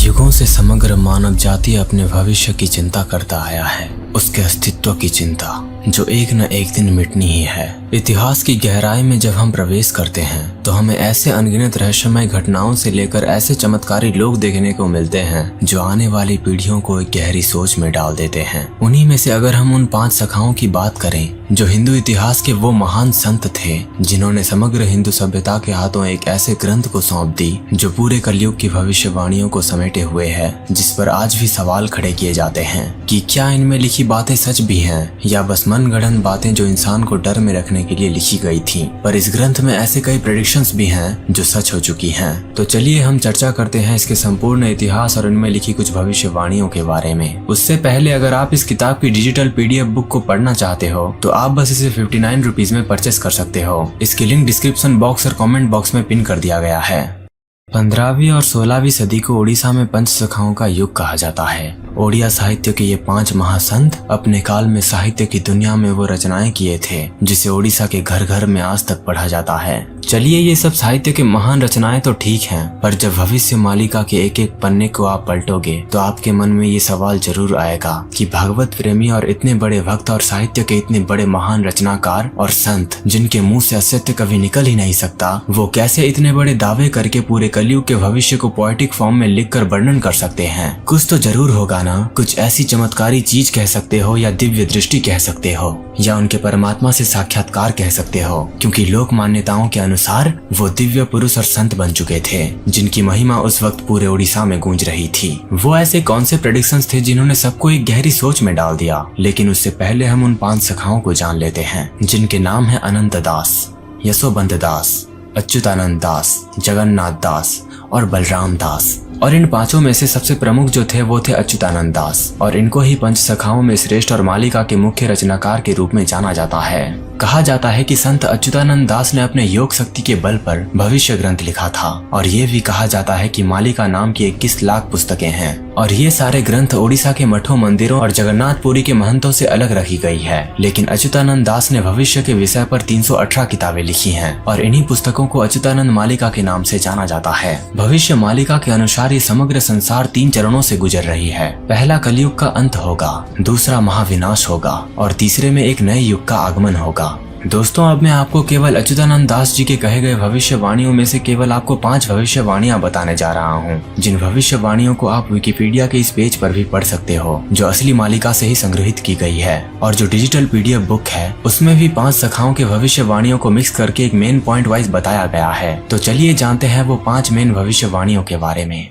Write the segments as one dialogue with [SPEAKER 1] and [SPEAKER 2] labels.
[SPEAKER 1] युगों से समग्र मानव जाति अपने भविष्य की चिंता करता आया है, उसके अस्तित्व की चिंता जो एक न एक दिन मिटनी ही है। इतिहास की गहराई में जब हम प्रवेश करते हैं तो हमें ऐसे अनगिनत रहस्यमय घटनाओं से लेकर ऐसे चमत्कारी लोग देखने को मिलते हैं जो आने वाली पीढ़ियों को एक गहरी सोच में डाल देते हैं। उन्हीं में से अगर हम उन 5 सखाओं की बात करें जो हिंदू इतिहास के वो महान संत थे जिन्होंने समग्र हिंदू सभ्यता के हाथों एक ऐसे ग्रंथ को सौंप दी जो पूरे कलयुग की भविष्यवाणियों को समेटे हुए है, जिस पर आज भी सवाल खड़े किए जाते हैं कि क्या इनमें लिखी बातें सच भी हैं या बस मनगढ़ंत बातें जो इंसान को डर में रखने के लिए लिखी गई थी। पर इस ग्रंथ में ऐसे कई प्रेडिक्शंस भी हैं जो सच हो चुकी हैं। तो चलिए हम चर्चा करते हैं इसके संपूर्ण इतिहास और इनमें लिखी कुछ भविष्यवाणियों के बारे में। उससे पहले अगर आप इस किताब की डिजिटल PDF बुक को पढ़ना चाहते हो तो आप बस इसे 59 रुपीज में परचेस कर सकते हो। इसकी लिंक डिस्क्रिप्शन बॉक्स और कमेंट बॉक्स में पिन कर दिया गया है। 15वीं और 16वीं सदी को उड़ीसा में पंच सखाओं का युग कहा जाता है। ओडिया साहित्य के ये 5 महासंत अपने काल में साहित्य की दुनिया में वो रचनाएं किए थे जिसे ओडिशा के घर घर में आज तक पढ़ा जाता है। चलिए ये सब साहित्य के महान रचनाएं तो ठीक हैं, पर जब भविष्य मालिका के एक एक पन्ने को आप पलटोगे तो आपके मन में ये सवाल जरूर आएगा कि भागवत प्रेमी और इतने बड़े भक्त और साहित्य के इतने बड़े महान रचनाकार और संत जिनके मुंह से असत्य कभी निकल ही नहीं सकता, वो कैसे इतने बड़े दावे करके पूरे कलयुग के भविष्य को पोएटिक फॉर्म में लिखकर वर्णन कर सकते हैं। कुछ तो जरूर होगा ना, कुछ ऐसी चमत्कारी चीज कह सकते हो या दिव्य दृष्टि कह सकते हो या उनके परमात्मा से साक्षात्कार कह सकते हो, क्योंकि लोक मान्यताओं के अनुसार वो दिव्य पुरुष और संत बन चुके थे जिनकी महिमा उस वक्त पूरे उड़ीसा में गूंज रही थी। वो ऐसे कौन से प्रेडिक्शंस थे जिन्होंने सबको एक गहरी सोच में डाल दिया। लेकिन उससे पहले हम उन 5 सखाओं को जान लेते हैं जिनके नाम है अनंत दास, यशोबंत दास, अच्युतानंद दास, जगन्नाथ दास और बलराम दास। और इन 5 में से सबसे प्रमुख जो थे वो थे अच्युतानंद दास, और इनको ही पंच सखाओं में श्रेष्ठ और मालिका के मुख्य रचनाकार के रूप में जाना जाता है। कहा जाता है कि संत अच्युतानंद दास ने अपने योग शक्ति के बल पर भविष्य ग्रंथ लिखा था, और ये भी कहा जाता है कि मालिका नाम की 21 लाख पुस्तकें हैं और ये सारे ग्रंथ ओडिशा के मठों, मंदिरों और जगन्नाथपुरी के महंतों से अलग रखी गई है। लेकिन अच्युतानंद दास ने भविष्य के विषय पर 318 किताबें लिखी हैं और इन्हीं पुस्तकों को अच्युतानंद मालिका के नाम से जाना जाता है। भविष्य मालिका के अनुसार ये समग्र संसार 3 चरणों से गुजर रही है। पहला कलयुग का अंत होगा, दूसरा महाविनाश होगा और तीसरे में एक नए युग का आगमन होगा। दोस्तों, अब मैं आपको केवल अच्युतानंद दास जी के कहे गए भविष्यवाणियों में से केवल आपको 5 भविष्यवाणियां बताने जा रहा हूं, जिन भविष्यवाणियों को आप विकिपीडिया के इस पेज पर भी पढ़ सकते हो जो असली मालिका से ही संग्रहित की गई है। और जो डिजिटल PDF बुक है उसमें भी 5 सखाओं के भविष्यवाणियों को मिक्स करके एक मेन पॉइंट वाइज बताया गया है। तो चलिए जानते हैं वो 5 मेन भविष्यवाणियों के बारे में।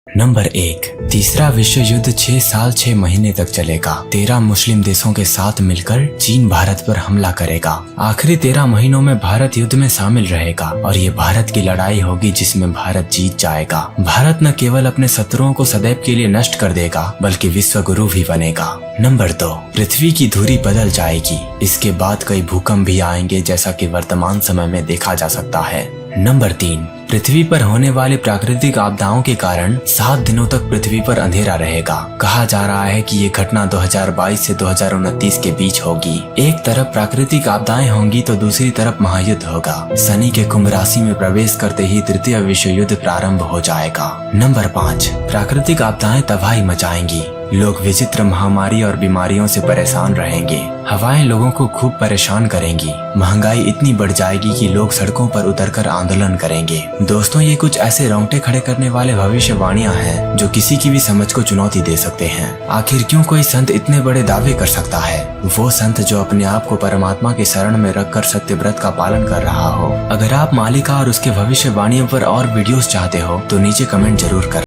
[SPEAKER 1] नंबर 1, तीसरा विश्व युद्ध 6 साल 6 महीने तक चलेगा। 13 मुस्लिम देशों के साथ मिलकर चीन भारत पर हमला करेगा। आखिरी 13 महीनों में भारत युद्ध में शामिल रहेगा और ये भारत की लड़ाई होगी जिसमें भारत जीत जाएगा। भारत न केवल अपने शत्रुओं को सदैव के लिए नष्ट कर देगा बल्कि विश्व गुरु भी बनेगा। नंबर 2, पृथ्वी की धुरी बदल जाएगी। इसके बाद कई भूकंप भी आएंगे जैसा कि वर्तमान समय में देखा जा सकता है। नंबर 3, पृथ्वी पर होने वाले प्राकृतिक आपदाओं के कारण 7 दिनों तक पृथ्वी पर अंधेरा रहेगा। कहा जा रहा है कि ये घटना 2022 से 2029 के बीच होगी। एक तरफ प्राकृतिक आपदाएं होंगी तो दूसरी तरफ महायुद्ध होगा। शनि के कुंभ राशि में प्रवेश करते ही तृतीय विश्व युद्ध प्रारंभ हो जाएगा। नंबर 5, प्राकृतिक आपदाएं तबाही मचाएंगी। लोग विचित्र महामारी और बीमारियों से परेशान रहेंगे। हवाएं लोगों को खूब परेशान करेंगी। महंगाई इतनी बढ़ जाएगी कि लोग सड़कों पर उतरकर आंदोलन करेंगे। दोस्तों, ये कुछ ऐसे रोंगटे खड़े करने वाले भविष्यवाणियां हैं जो किसी की भी समझ को चुनौती दे सकते हैं। आखिर क्यों कोई संत इतने बड़े दावे कर सकता है? वो संत जो अपने आप को परमात्मा के शरण में रखकर सत्य व्रत का पालन कर रहा हो। अगर आप मालिका और उसके भविष्यवाणियों पर और वीडियोस चाहते हो तो नीचे कमेंट जरूर कर